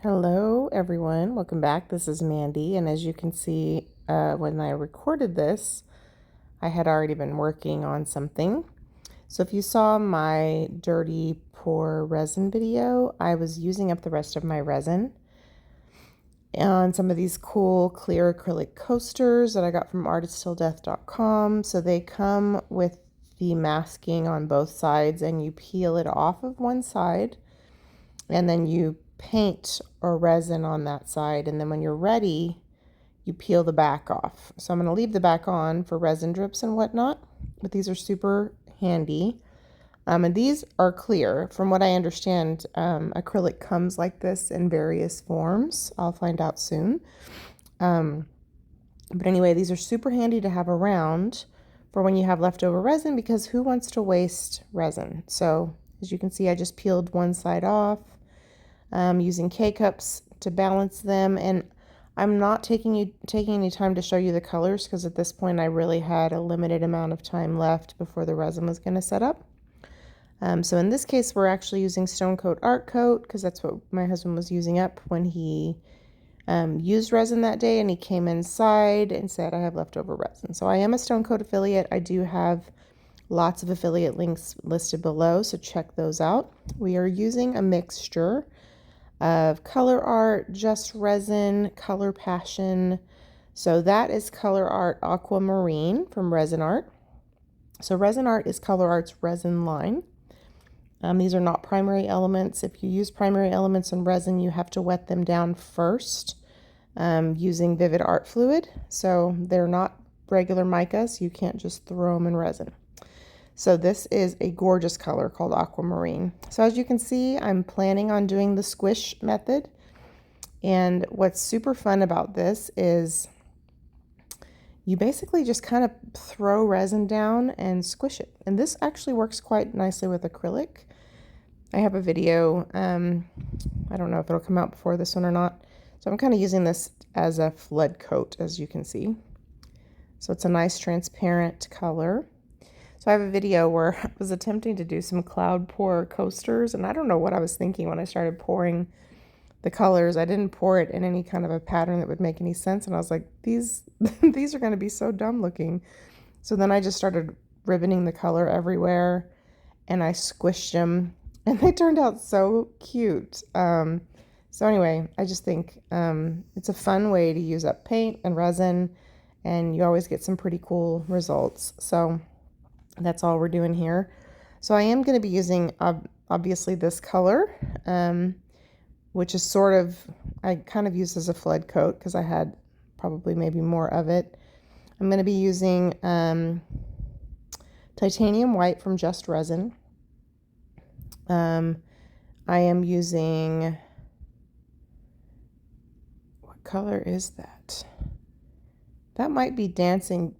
Hello everyone, welcome back. This is Mandy, and as you can see, when I recorded this, I had already been working on something. So if you saw my dirty pour resin video, I was using up the rest of my resin on some of these cool clear acrylic coasters that I got from artisttilldeath.com. So they come with the masking on both sides, and you peel it off of one side, and then you paint or resin on that side, and then when you're ready, you peel the back off. So I'm going to leave the back on for resin drips and whatnot, but these are super handy. And these are clear. From what I understand, acrylic comes like this in various forms. I'll find out soon. But anyway, these are super handy to have around for when you have leftover resin, because who wants to waste resin? So as you can see, I just peeled one side off. Using K-cups to balance them, and I'm not taking any time to show you the colors, because at this point I really had a limited amount of time left before the resin was going to set up. So in this case, we're actually using Stone Coat Art Coat, because that's what my husband was using up when he used resin that day, and he came inside and said, I have leftover resin. So I am a Stone Coat affiliate. I do have lots of affiliate links listed below, so check those out. We are using a mixture of Colourarte, Just Resin, Color Passion. So that is Colourarte Aquamarine from Resinarte. So Resinarte is Colourarte's resin line. These are not primary elements. If you use primary elements in resin, you have to wet them down first using Vivid Art Fluid. So they're not regular mica, so you can't just throw them in resin. So this is a gorgeous color called Aquamarine. So as you can see, I'm planning on doing the squish method. And what's super fun about this is you basically just kind of throw resin down and squish it. And this actually works quite nicely with acrylic. I have a video, I don't know if it'll come out before this one or not. So I'm kind of using this as a flood coat, as you can see. So it's a nice transparent color. So I have a video where I was attempting to do some cloud pour coasters, and I don't know what I was thinking when I started pouring the colors. I didn't pour it in any kind of a pattern that would make any sense, and I was like, these are going to be so dumb looking. So then I just started ribboning the color everywhere, and I squished them, and they turned out so cute. So anyway, I just think it's a fun way to use up paint and resin, and you always get some pretty cool results. So that's all we're doing here. So I am going to be using obviously this color, which is sort of, I kind of used as a flood coat because I had probably maybe more of it. I'm going to be using titanium white from Just Resin. I am using, what color is that? That might be Dancing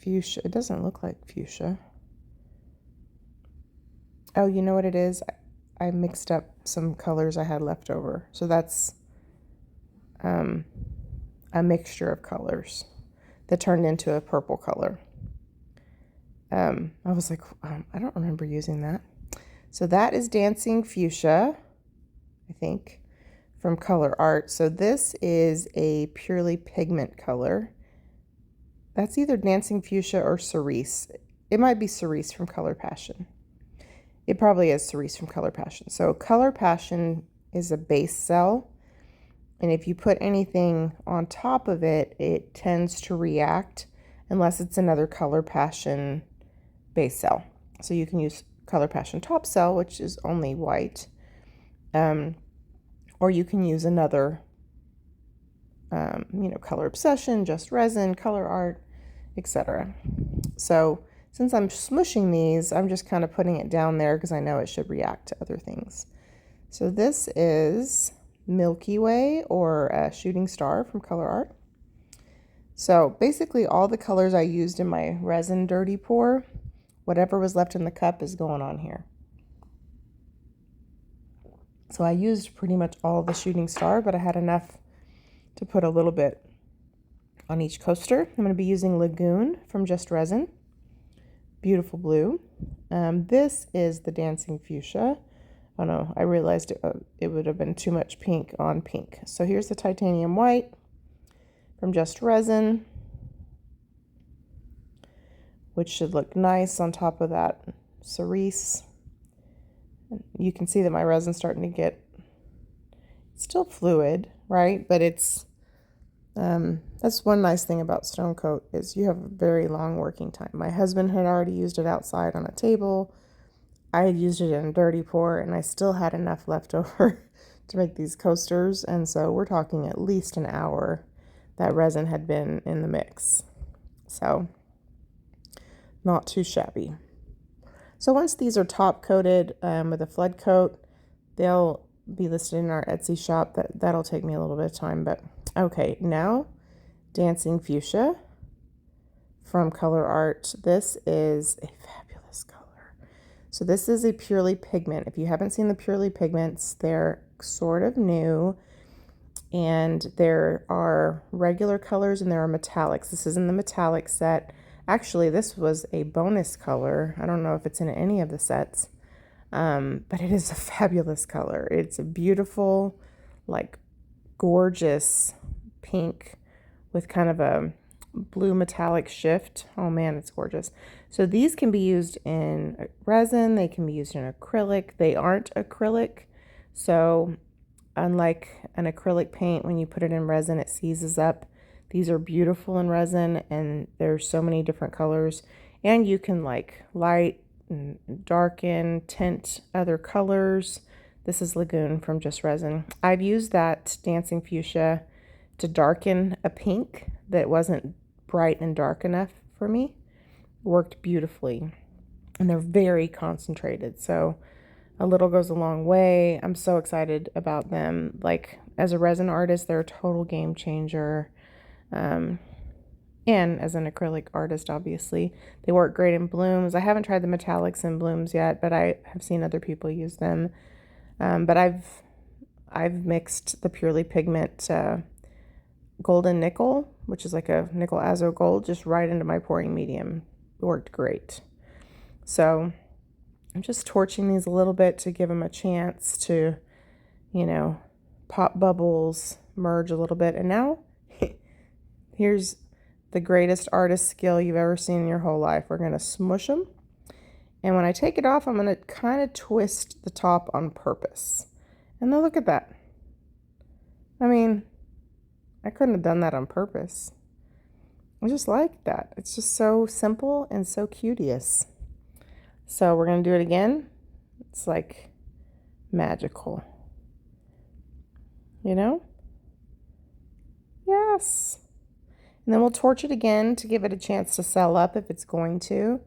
Fuchsia. It doesn't look like fuchsia. Oh, you know what it is? I mixed up some colors I had left over. So that's a mixture of colors that turned into a purple color. I was like, I don't remember using that. So that is Dancing Fuchsia, I think, from Colourarte. So this is a purely pigment color. That's either Dancing Fuchsia or Cerise. It might be Cerise from Color Passion. It probably is Cerise from Color Passion. So Color Passion is a base cell, and if you put anything on top of it, it tends to react unless it's another Color Passion base cell. So you can use Color Passion top cell, which is only white, or you can use another, Color Obsession, Just Resin, Colourarte, etc. So since I'm smooshing these, I'm just kind of putting it down there because I know it should react to other things. So this is Milky Way, or Shooting Star from Colourarte. So basically all the colors I used in my resin dirty pour, whatever was left in the cup is going on here. So I used pretty much all the Shooting Star, but I had enough to put a little bit on each coaster. I'm going to be using Lagoon from Just Resin. Beautiful blue. This is the Dancing Fuchsia, Oh no, I realized it would have been too much pink on pink. So here's the titanium white from Just Resin, which should look nice on top of that Cerise. You can see that my resin's starting to get still fluid, right? But it's that's one nice thing about stone coat is you have a very long working time. My husband had already used it outside on a table. I had used it in a dirty pour, and I still had enough left over to make these coasters. And so we're talking at least an hour that resin had been in the mix. So not too shabby. So once these are top coated with a flood coat, they'll be listed in our Etsy shop. That'll take me a little bit of time, but okay. Now, Dancing Fuchsia from Colourarte. This is a fabulous color. So this is a Purely Pigment. If you haven't seen the Purely Pigments, they're sort of new, and there are regular colors and there are metallics. This is in the metallic set. Actually, this was a bonus color. I don't know if it's in any of the sets, but it is a fabulous color. It's a beautiful, like gorgeous pink with kind of a blue metallic shift. Oh man, it's gorgeous. So these can be used in resin. They can be used in acrylic. They aren't acrylic. So unlike an acrylic paint, when you put it in resin, it seizes up. These are beautiful in resin, and there's so many different colors, and you can like light and darken, tint other colors. This is Lagoon from Just Resin. I've used that Dancing Fuchsia to darken a pink that wasn't bright and dark enough for me. Worked beautifully, and they're very concentrated, so a little goes a long way. I'm so excited about them. Like, as a resin artist, they're a total game changer. And as an acrylic artist, obviously, they work great in blooms. I haven't tried the metallics in blooms yet, but I have seen other people use them. But I've mixed the Purely Pigment golden nickel, which is like a nickel azo gold, just right into my pouring medium. It worked great. So I'm just torching these a little bit to give them a chance to, you know, pop bubbles, merge a little bit. And now here's the greatest artist skill you've ever seen in your whole life. We're going to smoosh them. And when I take it off, I'm going to kind of twist the top on purpose. And then look at that. I mean, I couldn't have done that on purpose. I just like that. It's just so simple and so cutious. So we're going to do it again. It's like magical. You know? Yes. And then we'll torch it again to give it a chance to sell up if it's going to.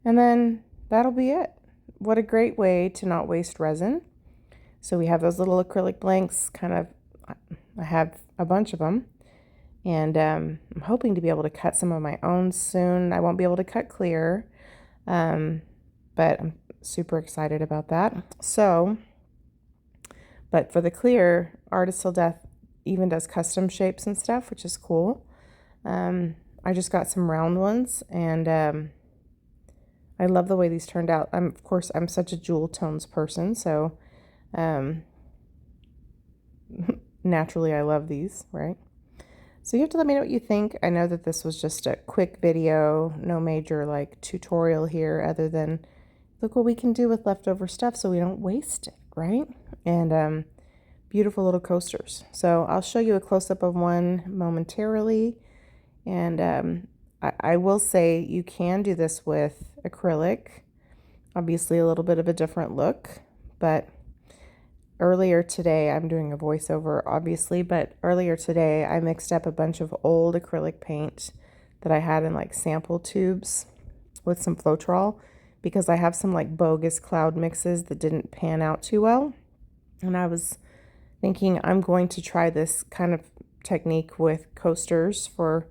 And then that'll be it. What a great way to not waste resin. So we have those little acrylic blanks, kind of, I have a bunch of them. And I'm hoping to be able to cut some of my own soon. I won't be able to cut clear, but I'm super excited about that. So, but for the clear, Artist Till Death even does custom shapes and stuff, which is cool. I just got some round ones, and I love the way these turned out. Of course, I'm such a jewel tones person, so naturally I love these, right? So you have to let me know what you think. I know that this was just a quick video, no major like tutorial here other than look what we can do with leftover stuff so we don't waste it, right? And beautiful little coasters. So I'll show you a close-up of one momentarily. And I will say you can do this with acrylic. Obviously a little bit of a different look, but earlier today, I'm doing a voiceover obviously, but earlier today I mixed up a bunch of old acrylic paint that I had in like sample tubes with some Floetrol because I have some like bogus cloud mixes that didn't pan out too well. And I was thinking I'm going to try this kind of technique with coasters for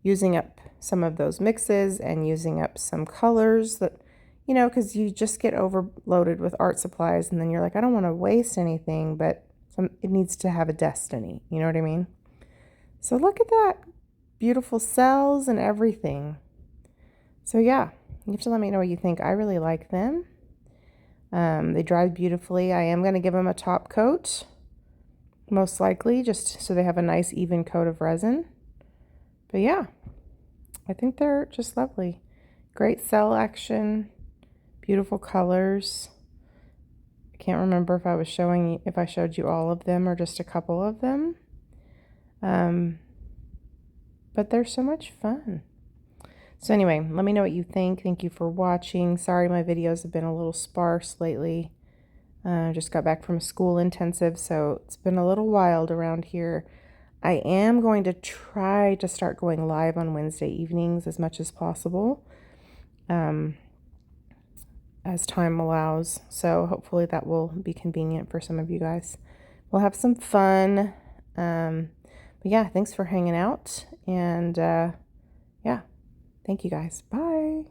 using up some of those mixes and using up some colors that, you know, because you just get overloaded with art supplies and then you're like, I don't want to waste anything, but it needs to have a destiny. You know what I mean? So look at that. Beautiful cells and everything. So yeah, you have to let me know what you think. I really like them. They dried beautifully. I am going to give them a top coat, most likely, just so they have a nice even coat of resin. But yeah, I think they're just lovely. Great cell action, beautiful colors. I can't remember if I showed you all of them or just a couple of them. But they're so much fun. So anyway, let me know what you think. Thank you for watching. Sorry my videos have been a little sparse lately. I just got back from a school intensive, so it's been a little wild around here. I am going to try to start going live on Wednesday evenings as much as possible, as time allows. So hopefully that will be convenient for some of you guys. We'll have some fun. But yeah, thanks for hanging out. And yeah, thank you guys. Bye.